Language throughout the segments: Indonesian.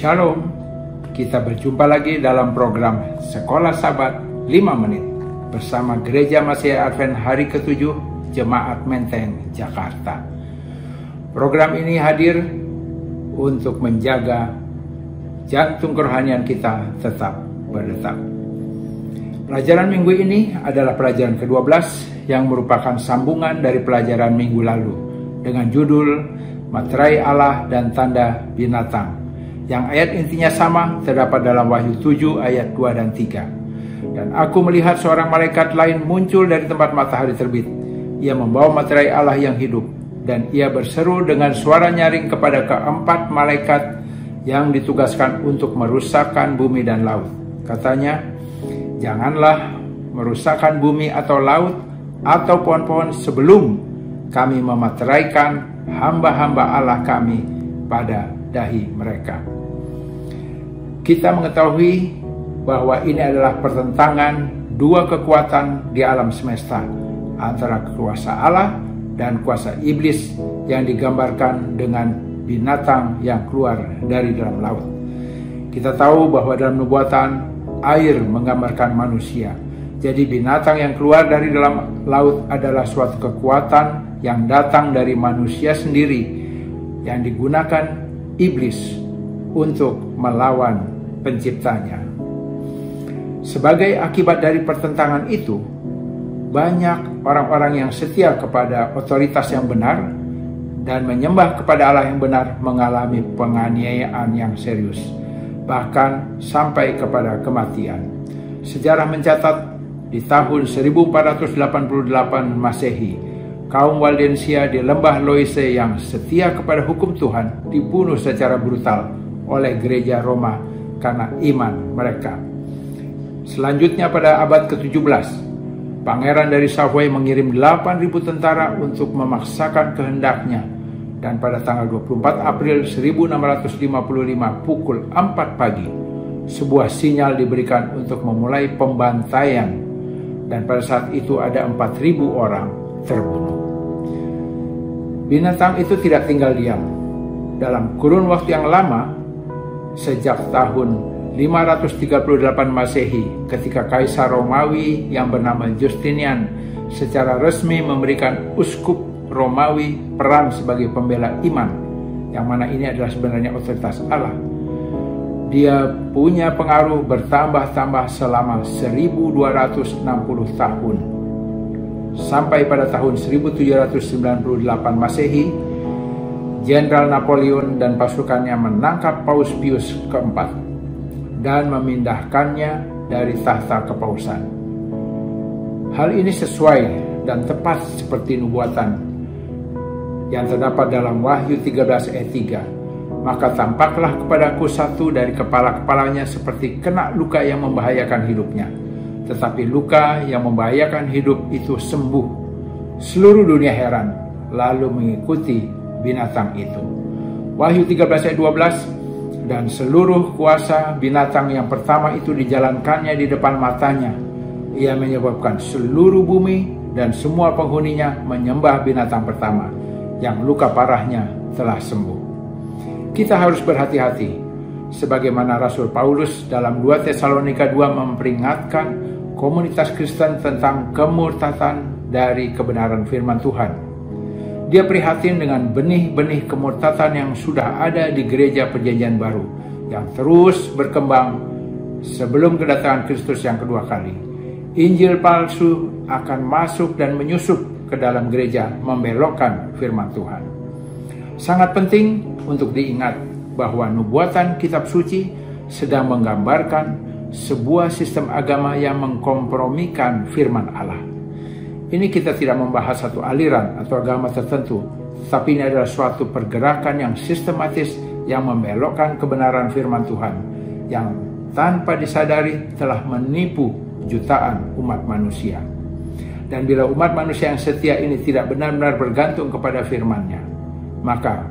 Shalom, kita berjumpa lagi dalam program Sekolah Sabat 5 Menit bersama Gereja Masih Advent Hari ke-7 Jemaat Menteng, Jakarta. Program ini hadir untuk menjaga jantung kerohanian kita tetap berdetak. Pelajaran minggu ini adalah pelajaran ke-12 yang merupakan sambungan dari pelajaran minggu lalu dengan judul Materai Allah dan Tanda Binatang, yang ayat intinya sama terdapat dalam Wahyu 7 ayat 2 dan 3. Dan aku melihat seorang malaikat lain muncul dari tempat matahari terbit. Ia membawa materai Allah yang hidup, dan ia berseru dengan suara nyaring kepada keempat malaikat yang ditugaskan untuk merusakkan bumi dan laut. Katanya, janganlah merusakkan bumi atau laut atau pohon-pohon sebelum kami memateraikan hamba-hamba Allah kami pada dahi mereka. Kita mengetahui bahwa ini adalah pertentangan dua kekuatan di alam semesta, antara kuasa Allah dan kuasa iblis yang digambarkan dengan binatang yang keluar dari dalam laut. Kita tahu bahwa dalam nubuatan air menggambarkan manusia. Jadi binatang yang keluar dari dalam laut adalah suatu kekuatan yang datang dari manusia sendiri yang digunakan iblis untuk melawan penciptanya. Sebagai akibat dari pertentangan itu, banyak orang-orang yang setia kepada otoritas yang benar dan menyembah kepada Allah yang benar mengalami penganiayaan yang serius, bahkan sampai kepada kematian. Sejarah mencatat di tahun 1488 Masehi, kaum Waldensia di lembah Loise yang setia kepada hukum Tuhan dibunuh secara brutal oleh gereja Roma karena iman mereka. Selanjutnya pada abad ke-17, Pangeran dari Savoy mengirim 8.000 tentara untuk memaksakan kehendaknya, dan pada tanggal 24 April 1655 pukul 4 pagi, sebuah sinyal diberikan untuk memulai pembantaian, dan pada saat itu ada 4.000 orang terbunuh. Binatang itu tidak tinggal diam. Dalam kurun waktu yang lama, sejak tahun 538 Masehi, ketika Kaisar Romawi yang bernama Justinian secara resmi memberikan uskup Romawi peran sebagai pembela iman, yang mana ini adalah sebenarnya otoritas Allah. Dia punya pengaruh bertambah-tambah selama 1260 tahun. Sampai pada tahun 1798 Masehi, Jenderal Napoleon dan pasukannya menangkap Paus Pius keempat dan memindahkannya dari tahta kepausan. Hal ini sesuai dan tepat seperti nubuatan yang terdapat dalam Wahyu 13 ayat 3. Maka tampaklah kepadaku satu dari kepala-kepalanya seperti kena luka yang membahayakan hidupnya. Tetapi luka yang membahayakan hidup itu sembuh. Seluruh dunia heran, lalu mengikuti binatang itu. Wahyu 13 ayat 12, dan seluruh kuasa binatang yang pertama itu dijalankannya di depan matanya. Ia menyebabkan seluruh bumi dan semua penghuninya menyembah binatang pertama, yang luka parahnya telah sembuh. Kita harus berhati-hati, sebagaimana Rasul Paulus dalam 2 Tesalonika 2 memperingatkan komunitas Kristen tentang kemurtatan dari kebenaran firman Tuhan. Dia prihatin dengan benih-benih kemurtatan yang sudah ada di gereja perjanjian baru, yang terus berkembang sebelum kedatangan Kristus yang kedua kali. Injil palsu akan masuk dan menyusup ke dalam gereja, membelokkan firman Tuhan. Sangat penting untuk diingat bahwa nubuatan kitab suci sedang menggambarkan sebuah sistem agama yang mengkompromikan firman Allah. Ini kita tidak membahas satu aliran atau agama tertentu, tapi ini adalah suatu pergerakan yang sistematis yang membelokkan kebenaran firman Tuhan, yang tanpa disadari telah menipu jutaan umat manusia. Dan bila umat manusia yang setia ini tidak benar-benar bergantung kepada firman-Nya, maka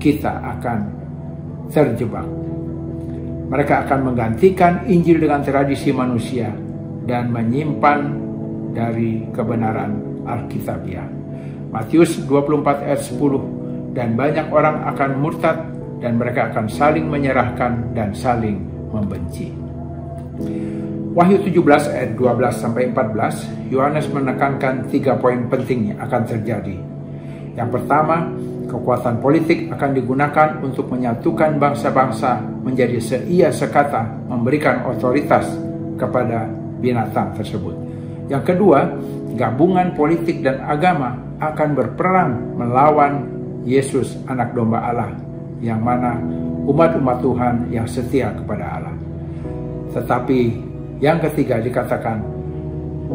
kita akan terjebak. Mereka akan menggantikan Injil dengan tradisi manusia dan menyimpan dari kebenaran Alkitabiah. Matius 24 ayat 10, dan banyak orang akan murtad dan mereka akan saling menyerahkan dan saling membenci. Wahyu 17 ayat 12-14, Yohanes menekankan 3 poin penting yang akan terjadi. Yang pertama, kekuatan politik akan digunakan untuk menyatukan bangsa-bangsa menjadi seia sekata memberikan otoritas kepada binatang tersebut. Yang kedua, gabungan politik dan agama akan berperang melawan Yesus, anak domba Allah, yang mana umat-umat Tuhan yang setia kepada Allah. Tetapi yang ketiga dikatakan,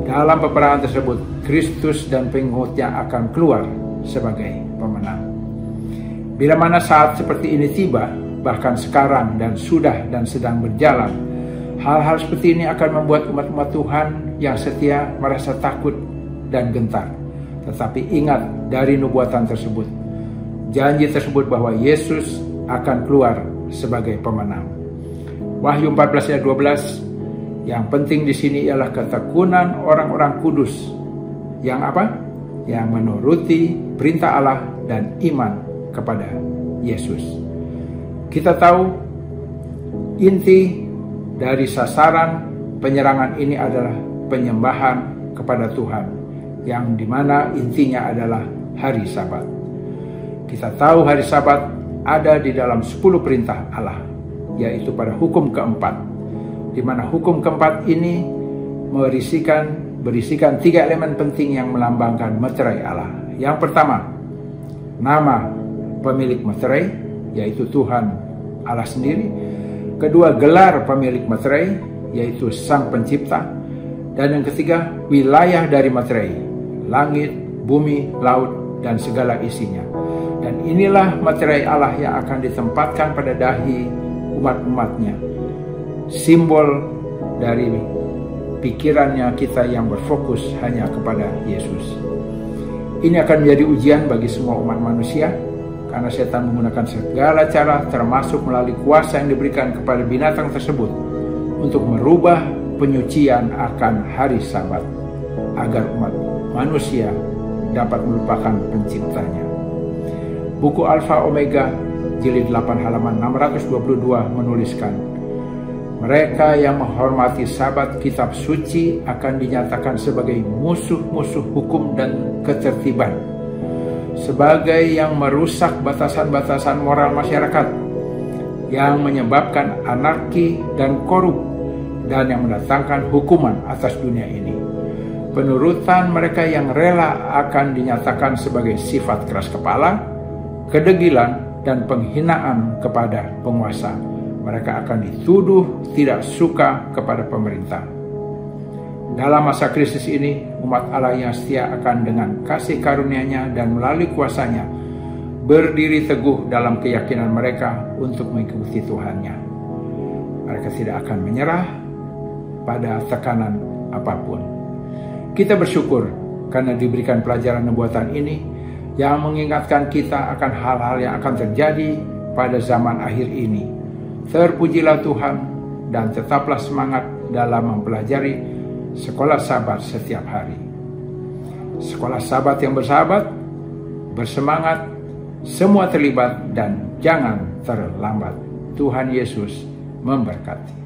dalam peperangan tersebut Kristus dan pengikutnya akan keluar sebagai pemenang. Bila mana saat seperti ini tiba, bahkan sekarang dan sudah dan sedang berjalan, hal-hal seperti ini akan membuat umat-umat Tuhan yang setia merasa takut dan gentar. Tetapi ingat dari nubuatan tersebut, janji tersebut bahwa Yesus akan keluar sebagai pemenang. Wahyu 14 ayat 12, yang penting di sini ialah ketekunan orang-orang kudus yang apa? Yang menuruti perintah Allah dan iman kepada Yesus. Kita tahu inti dari sasaran penyerangan ini adalah penyembahan kepada Tuhan, yang dimana intinya adalah hari Sabat. Kita tahu hari Sabat ada di dalam 10 perintah Allah, yaitu pada hukum keempat, di mana hukum keempat ini berisikan 3 elemen penting yang melambangkan meterai Allah. Yang pertama, nama pemilik meterai, yaitu Tuhan Allah sendiri. Kedua, gelar pemilik meterai, yaitu Sang Pencipta. Dan yang ketiga, wilayah dari meterai, langit, bumi, laut, dan segala isinya. Dan inilah meterai Allah yang akan ditempatkan pada dahi umat-umatnya, simbol dari pikirannya kita yang berfokus hanya kepada Yesus. Ini akan menjadi ujian bagi semua umat manusia, karena setan menggunakan segala cara, termasuk melalui kuasa yang diberikan kepada binatang tersebut, untuk merubah penyucian akan hari Sabat, agar umat manusia dapat melupakan penciptanya. Buku Alfa Omega jilid 8 halaman 622 menuliskan, mereka yang menghormati Sabat kitab suci akan dinyatakan sebagai musuh-musuh hukum dan ketertiban, sebagai yang merusak batasan-batasan moral masyarakat, yang menyebabkan anarki dan korup, dan yang mendatangkan hukuman atas dunia ini. Penurutan mereka yang rela akan dinyatakan sebagai sifat keras kepala, kedegilan, dan penghinaan kepada penguasa. Mereka akan dituduh tidak suka kepada pemerintah. Dalam masa krisis ini, umat Allah yang setia akan dengan kasih karunia-Nya dan melalui kuasa-Nya berdiri teguh dalam keyakinan mereka untuk mengikuti Tuhan-Nya. Mereka tidak akan menyerah pada tekanan apapun. Kita bersyukur karena diberikan pelajaran nubuatan ini yang mengingatkan kita akan hal-hal yang akan terjadi pada zaman akhir ini. Terpujilah Tuhan, dan tetaplah semangat dalam mempelajari sekolah Sabat setiap hari. Sekolah Sabat yang bersahabat, bersemangat, semua terlibat, dan jangan terlambat. Tuhan Yesus memberkati.